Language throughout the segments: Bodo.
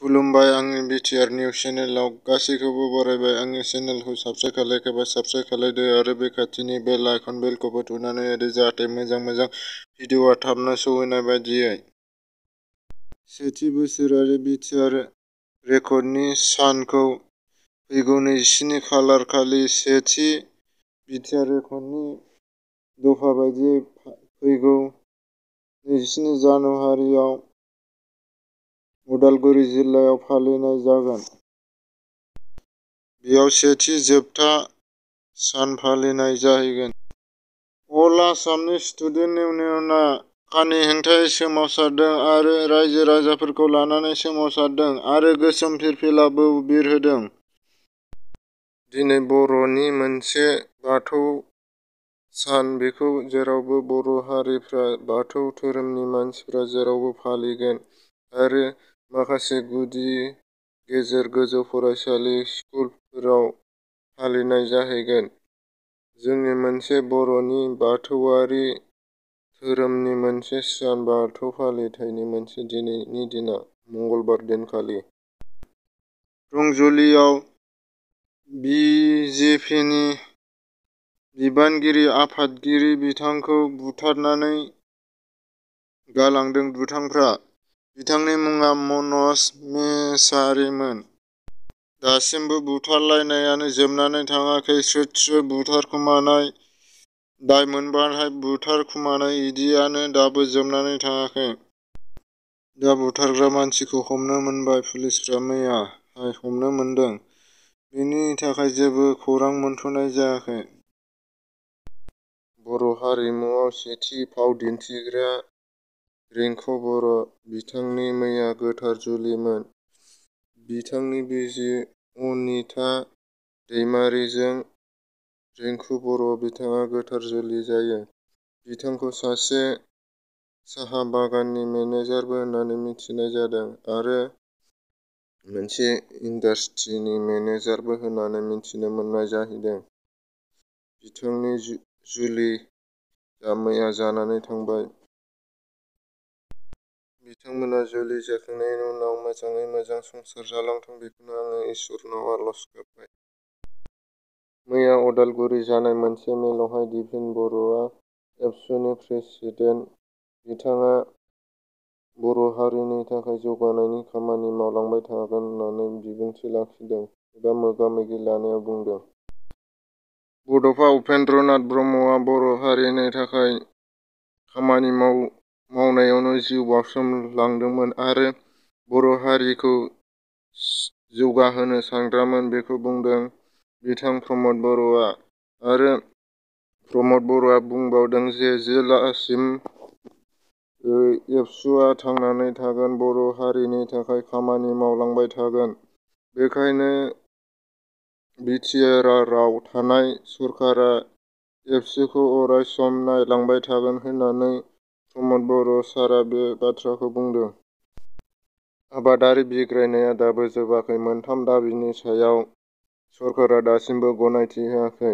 खुलुमबाय आंनि बिटिआर निउस चेनेलाव गासैखौबो बरायबाय। आंनि चेनेलखौ साबस्क्राइब खालायाखैबा साबस्क्राइब खालायदो आरो बे खाथिनि बेल आइकन बेलखौबो थुनानै होदो जाहाथे मोजां भिडिअआ थाबनो सौहैनाय बायदियै। सेथि बोसोरारि बिटिआर रेकर्डनि सानखौ फैगौ 27 खालार खालि सेथि बिटिआर रेकर्डनि दफा बायदियै फैगौ 27 जानुवारियाव उदालगुरि जिल्लायाव फालिनाय जागोन। बेयाव सेथि जोबथा सान फालिनाय जाहैगोन। अल आसामनि स्टुडेन्ट इउनियनआ कानि हेंथायै सोमावसारदों आरो रायजो राजाफोरखौ लानानै सोमावसारदों आरो गोसोम फिरफिलाबो बिरहोदों। दिनै बर'नि मोनसे बाथौ सान बेखौ जेरावबो बर' हारिफ्रा बाथौ धोरोमनि मानसिफ्रा जेरावबो फालिगोन आरो माखासे गुदि गेजेर गोजौ फरायसालि स्कुलफोराव फालिनाय जाहैगोन। जोंनि मोनसे बर'नि बाथौआरि धोरोमनि मोनसे सान बाथौ फालिथायनि मोनसे दिनैनि दिना मंगलबार दिनखालि रंजलियाव बिजेपिनि बिबानगिरि आफादगिरि बिथांखौ बुथारनानै गालांदों दुथांफ्रा। बिथांनि मुङा मनज मेसारिमोन। दासिमबो बुथारलायनायानो जोबनानै थाङाखै। स्रोद स्रोद बुथारखुमानाय दाय मोनबाथाय बुथारखुमानाय इदियानो दाबो जोबनानै थाङाखै। दा बुथारग्रा मानसिखौ हमनो मोनबाय पुलिसफ्रा मैयाहाय हमनो मोनदों। बेनि थाखाय जेबो खौरां मोनथ'नाय जायाखै। बर' हारिमुआव सेथि फाव दिन्थिग्रा रिंखाव बर' बिथांनि मैया गोथार जुलिमोन। बिथांनि बिसि अनिता दैमारिजों रिंकु बर' बिथाङा गोथार जुलि जायो। बिथांखौ सासे साहा बागाननि मेनेजारबो होननानै मिथिनाय जादों आरो मोनसे इन्डास्ट्रिनि मेनेजारबो होननानै मिथिनो मोननाय जाहैदों। बिथांनि जुलिया मैया जानानै थांबाय। बिथांमोना जुलि जाखांनायनि उनाव मोजाङै मोजां संसार जालांथों बेखौनो आङो इसोरनाव आर'ज गाबबाय। मैया उदालगुरि जानाय मोनसे मेलावहाय दिपेन बर'आ एबसुनि प्रेसिडेन्ट बिथाङा बर' हारिनि थाखाय जौगानायनि खामानि मावलांबाय थागोन होननानै बिबुंथि लाखिदों एबा मोगा-मोगि लानायाव बुंदों। बड'फा उपेन्द्र नाथ ब्रह्मआ बर' हारिनि थाखाय खामानि मावनायावनो जिउ बाउसोमलांदोंमोन आरो बर' हारिखौ जौगाहोनो सानग्रामोन बेखौ बुंदों बिथां प्रमद बर'आ। आरो प्रमद बर'आ बुंबावदों जे जेब्लासिम एबसुआ थांनानै थागोन बर' हारिनि थाखाय खामानि मावलांबाय थागोन। बेखायनो बिटिआरआव थानाय सरकारा एबसुखौ अरायसम नायलांबाय थागोन होननानै प्रमद बर' सारआ बे बाथ्राखौ बुंदों। आबादारि बिग्रायनाया दाबो जोबाखै। मोनथाम दाबिनि सायाव सरकारा दासिमबो गनायथि होआखै।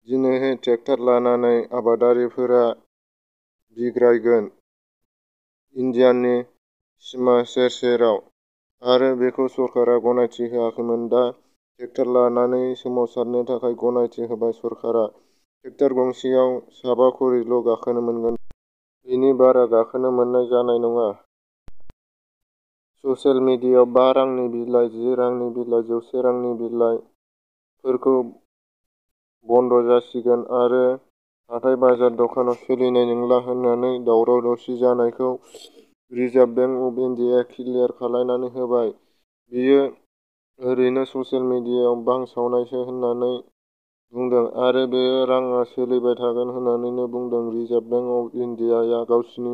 दिनैहाय ट्रेक्टर लानानै आबादारिफोरा बिग्रायगोन इन्डियानि सिमा सेर सेराव आरो बेखौ सरकारा गनायथि होआखैमोन। दा ट्रेक्टर लानानै सोमावसारनो थाखाय गनायथि होबाय सरकारा। ट्रेक्टर गंसेयाव 7 खरिल' गाखोनो मोनगोन। बेनि बारा गाखोनो मोननाय जानाय नङा। ससियेल मिडियायाव 5 रांनि बिलाइ, 10 रांनि बिलाइ, 100 रांनि बिलाइफोरखौ बन्द जासिगोन आरो हाथाय बाजार दखानाव सोलिनाय नंला होननानै दावराव दावसि जानायखौ रिजार्भ बेंक अफ इन्डियाया क्लियार खालायनानै होबाय। बेयो ओरैनो ससियेल मिडियायाव बांसावनायसो होननानै बुंदों आरो बे राङा सोलिबाय थागोन होननानैनो बुंदों। रिजार्भ बेंक अफ इन्डियाया गावसिनि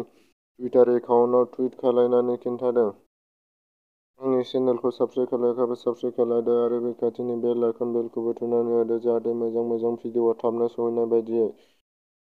टुइटार एकाउन्टआव टुइट खालायनानै खिन्थादों। आंनि चेनेलखौ साबस्क्राइब खालायाखैबा साबस्क्राइब खालायदो आरो बे खाथिनि बेल आइकन बेलखौबो थुनानै होदो जाहाथे मोजां भिडिअआ थाबनो सौहैनाय बायदियै।